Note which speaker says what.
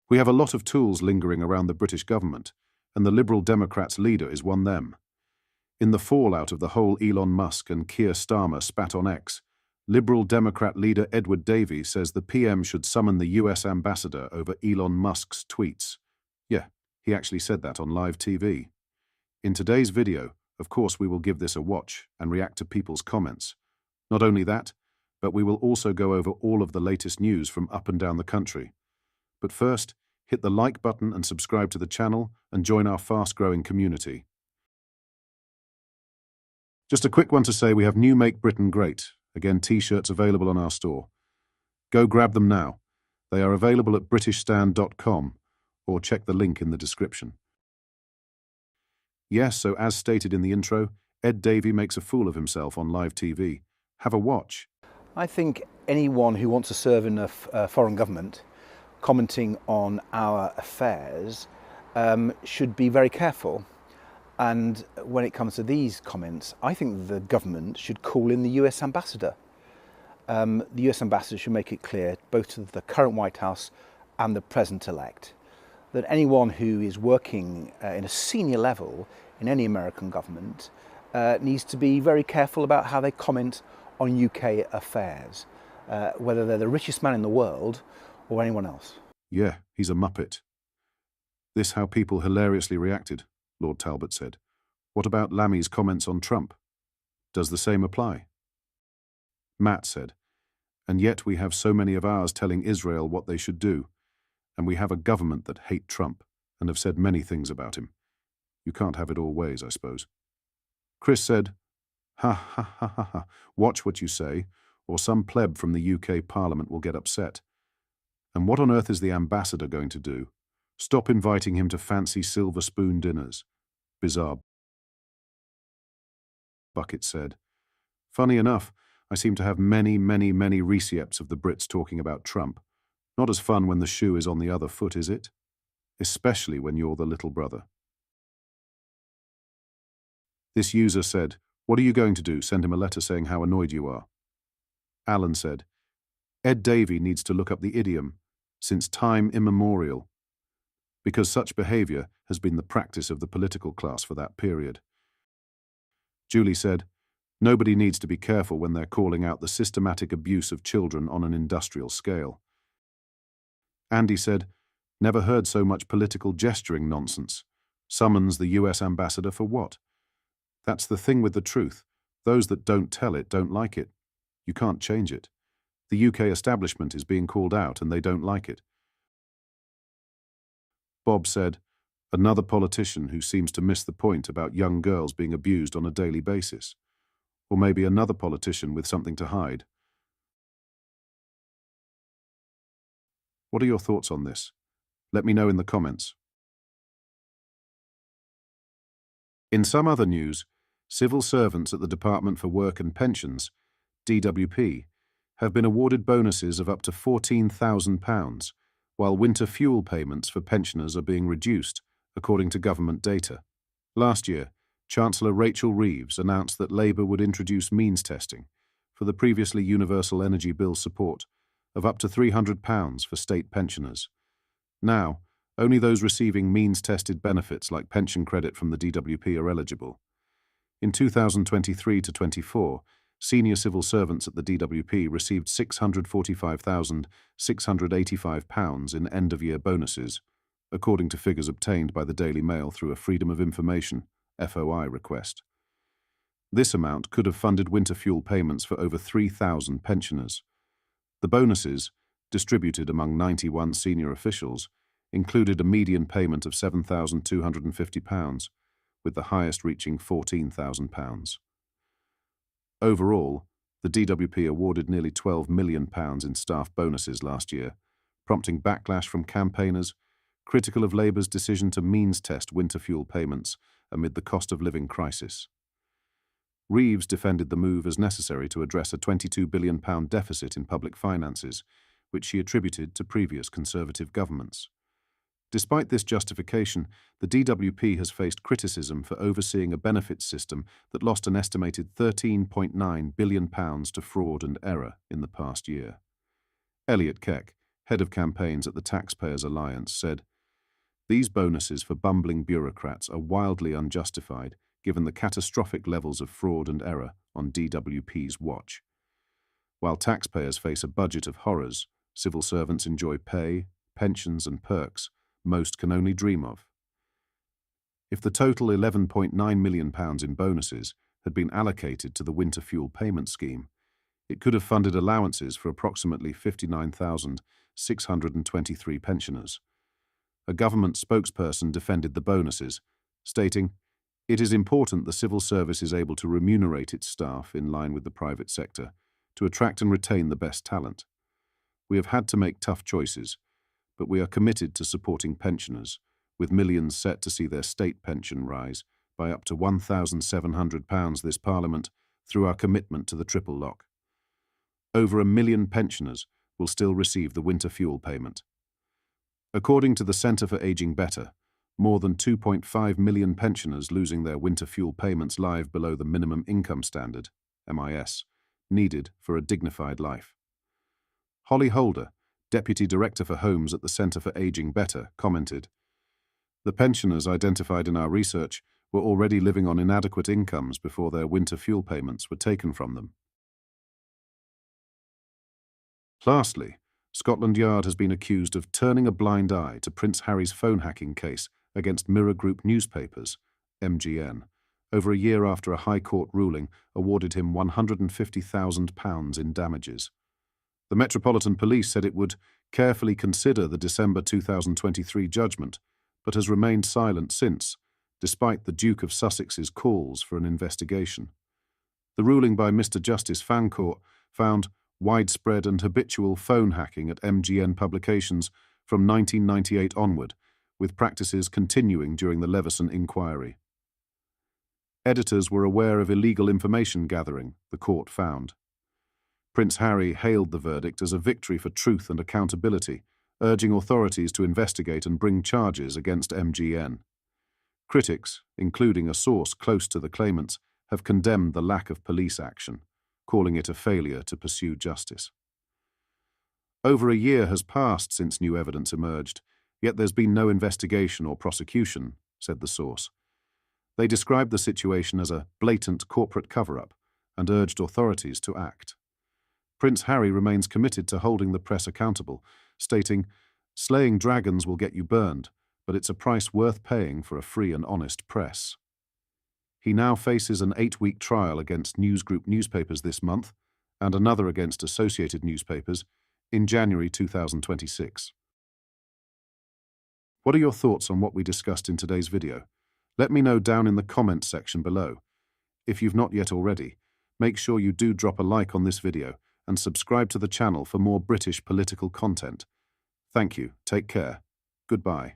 Speaker 1: We have a lot of tools lingering around the British government, and the Liberal Democrats' leader is one of them. In the fallout of the whole Elon Musk and Keir Starmer spat on X, Liberal Democrat leader Edward Davey says the PM should summon the US ambassador over Elon Musk's tweets. Yeah, he actually said that on live TV. In today's video, of course, we will give this a watch and react to people's comments. Not only that, but we will also go over all of the latest news from up and down the country. But first, hit the like button and subscribe to the channel and join our fast-growing community. Just a quick one to say we have new Make Britain Great. Again, t-shirts available on our store. Go grab them now. They are available at britishstand.com or check the link in the description. Yes, so as stated in the intro, Ed Davey makes a fool of himself on live TV. Have a watch.
Speaker 2: I think anyone who wants to serve in a foreign government commenting on our affairs should be very careful. And when it comes to these comments, I think the government should call in the US ambassador. The US ambassador should make it clear, both to the current White House and the president-elect, that anyone who is working in a senior level in any American government needs to be very careful about how they comment on UK affairs, whether they're the richest man in the world or anyone else.
Speaker 1: Yeah, he's a muppet. This how people hilariously reacted, Lord Talbot said. What about Lammy's comments on Trump? Does the same apply? Matt said, and yet we have so many of ours telling Israel what they should do, and we have a government that hate Trump and have said many things about him. You can't have it all ways, I suppose. Chris said, ha ha ha ha ha, watch what you say, or some pleb from the UK Parliament will get upset. And what on earth is the ambassador going to do? Stop inviting him to fancy silver spoon dinners. Bizarre. Bucket said. Funny enough, I seem to have many receipts of the Brits talking about Trump. Not as fun when the shoe is on the other foot, is it? Especially when you're the little brother. This user said, what are you going to do? Send him a letter saying how annoyed you are. Alan said, Ed Davey needs to look up the idiom, since time immemorial, because such behaviour has been the practice of the political class for that period. Julie said, nobody needs to be careful when they're calling out the systematic abuse of children on an industrial scale. Andy said, never heard so much political gesturing nonsense. Summons the US ambassador for what? That's the thing with the truth. Those that don't tell it don't like it. You can't change it. The UK establishment is being called out and they don't like it. Bob said, another politician who seems to miss the point about young girls being abused on a daily basis. Or maybe another politician with something to hide. What are your thoughts on this? Let me know in the comments. In some other news, civil servants at the Department for Work and Pensions, DWP, have been awarded bonuses of up to £14,000, while winter fuel payments for pensioners are being reduced, according to government data. Last year, Chancellor Rachel Reeves announced that Labour would introduce means testing for the previously universal energy bill support of up to £300 for state pensioners. Now, only those receiving means-tested benefits like pension credit from the DWP are eligible. In 2023-24, senior civil servants at the DWP received £645,685 in end-of-year bonuses, according to figures obtained by the Daily Mail through a Freedom of Information (FOI) request. This amount could have funded winter fuel payments for over 3,000 pensioners. The bonuses, distributed among 91 senior officials, included a median payment of £7,250, with the highest reaching £14,000. Overall, the DWP awarded nearly £12 million in staff bonuses last year, prompting backlash from campaigners, critical of Labour's decision to means-test winter fuel payments amid the cost of living crisis. Reeves defended the move as necessary to address a £22 billion deficit in public finances, which she attributed to previous Conservative governments. Despite this justification, the DWP has faced criticism for overseeing a benefits system that lost an estimated £13.9 billion to fraud and error in the past year. Elliot Keck, head of campaigns at the Taxpayers Alliance, said, "These bonuses for bumbling bureaucrats are wildly unjustified given the catastrophic levels of fraud and error on DWP's watch. While taxpayers face a budget of horrors, civil servants enjoy pay, pensions and perks most can only dream of." If the total £11.9 million in bonuses had been allocated to the winter fuel payment scheme, it could have funded allowances for approximately 59,623 pensioners. A government spokesperson defended the bonuses, stating, "It is important the civil service is able to remunerate its staff in line with the private sector to attract and retain the best talent. We have had to make tough choices, but we are committed to supporting pensioners, with millions set to see their state pension rise by up to £1,700 this Parliament through our commitment to the triple lock. Over 1 million pensioners will still receive the winter fuel payment." According to the Centre for Ageing Better, more than 2.5 million pensioners losing their winter fuel payments live below the minimum income standard, MIS, needed for a dignified life. Holly Holder, Deputy Director for Homes at the Centre for Ageing Better, commented, "The pensioners identified in our research were already living on inadequate incomes before their winter fuel payments were taken from them." Lastly, Scotland Yard has been accused of turning a blind eye to Prince Harry's phone hacking case against Mirror Group newspapers, MGN, over a year after a High Court ruling awarded him £150,000 in damages. The Metropolitan Police said it would carefully consider the December 2023 judgment, but has remained silent since, despite the Duke of Sussex's calls for an investigation. The ruling by Mr. Justice Fancourt found widespread and habitual phone hacking at MGN publications from 1998 onward, with practices continuing during the Leveson inquiry. Editors were aware of illegal information gathering, the court found. Prince Harry hailed the verdict as a victory for truth and accountability, urging authorities to investigate and bring charges against MGN. Critics, including a source close to the claimants, have condemned the lack of police action, calling it a failure to pursue justice. Over a year has passed since new evidence emerged, yet there's been no investigation or prosecution, said the source. They described the situation as a blatant corporate cover-up and urged authorities to act. Prince Harry remains committed to holding the press accountable, stating, "Slaying dragons will get you burned, but it's a price worth paying for a free and honest press." He now faces an 8-week trial against News Group newspapers this month and another against Associated Newspapers in January 2026. What are your thoughts on what we discussed in today's video? Let me know down in the comments section below. If you've not yet already, make sure you do drop a like on this video and subscribe to the channel for more British political content. Thank you, take care, goodbye.